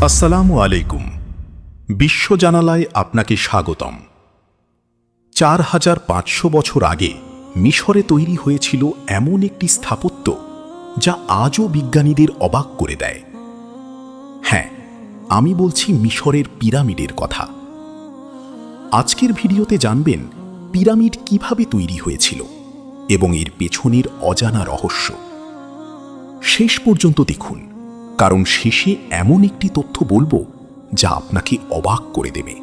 আসসালামু আলাইকুম। বিশ্ব জানালায় আপনাকে স্বাগতম। ৪৫০০ বছর আগে মিশরে তৈরি হয়েছিল এমন একটি স্থাপত্য যা আজও বিজ্ঞানীদের অবাক করে দেয়। হ্যাঁ, আমি বলছি মিশরের পিরামিডের কথা। আজকের ভিডিওতে জানবেন পিরামিড কিভাবে তৈরি হয়েছিল এবং এর পেছনের অজানা রহস্য। শেষ পর্যন্ত দেখুন, কারণ শেষে এমন একটি তথ্য বলবো যা আপনাকে অবাক করে দেবে।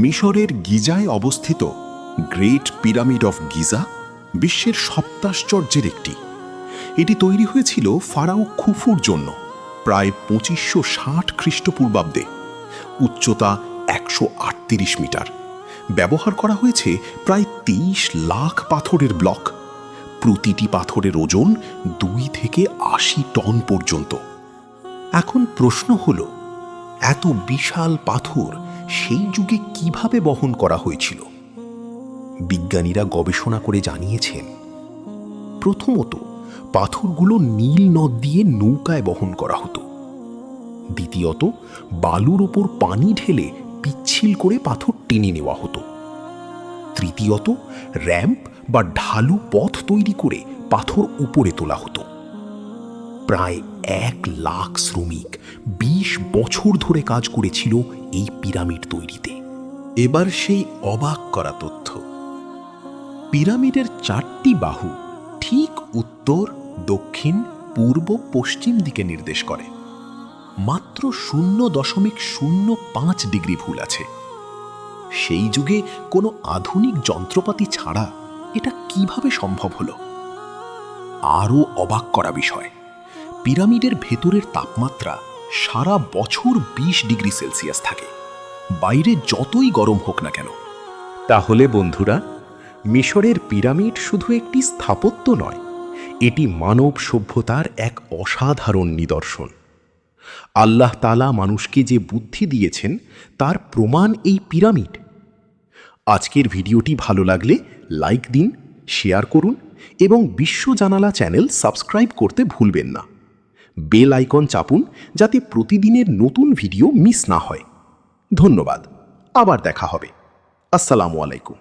মিশরের গিজায় অবস্থিত গ্রেট পিরামিড অফ গিজা বিশ্বের সপ্তাশ্চর্যের একটি। এটি তৈরি হয়েছিল ফারাও খুফুর জন্য প্রায় ২৫৬০ খ্রিস্টপূর্বাব্দে। উচ্চতা ১৩৮ মিটার। ব্যবহার করা হয়েছে প্রায় ২৩ লাখ পাথরের ব্লক। প্রতিটি পাথরের ওজন ২ থেকে ৮০ টন পর্যন্ত। এখন প্রশ্ন হলো, এত বিশাল পাথর সেই যুগে কিভাবে বহন করা হয়েছিল? বিজ্ঞানীরা গবেষণা করে জানিয়েছেন, প্রথমত পাথরগুলো নীল নদ দিয়ে নৌকায় বহন করা হতো। দ্বিতীয়ত বালুর ওপর পানি ঢেলে পিচ্ছিল করে পাথর টেনে নেওয়া হতো। তৃতীয়ত র্যাম্প বা ঢালু পথ তৈরি করে পাথর উপরে তোলা হতো। প্রায় ১ লাখ শ্রমিক ২০ বছর ধরে কাজ করেছিল এই পিরামিড তৈরিতে। এবার সেই অবাক করা তথ্য। পিরামিডের ৪টি বাহু ঠিক উত্তর, দক্ষিণ, পূর্ব, পশ্চিম দিকে নির্দেশ করে। মাত্র ০.০৫ ডিগ্রি ভুল আছে। সেই যুগে কোনো আধুনিক যন্ত্রপাতি ছাড়া এটা কিভাবে সম্ভব হলো? আরও অবাক করা বিষয়, পিরামিডের ভেতরের তাপমাত্রা সারা বছর ২০ ডিগ্রি সেলসিয়াস থাকে, বাইরে যতই গরম হোক না কেন। তাহলে বন্ধুরা, মিশরের পিরামিড শুধু একটি স্থাপত্য নয়, এটি মানব সভ্যতার এক অসাধারণ নিদর্শন। আল্লাহ তাআলা মানুষকে যে বুদ্ধি দিয়েছেন তার প্রমাণ এই পিরামিড। আজকের ভিডিওটি ভালো লাগলে লাইক দিন, শেয়ার করুন এবং বিশ্ব জানালা চ্যানেল সাবস্ক্রাইব করতে ভুলবেন না। বেল আইকন চাপুন যাতে প্রতিদিনের নতুন ভিডিও মিস না হয়। ধন্যবাদ। আবার দেখা হবে। আসসালামু আলাইকুম।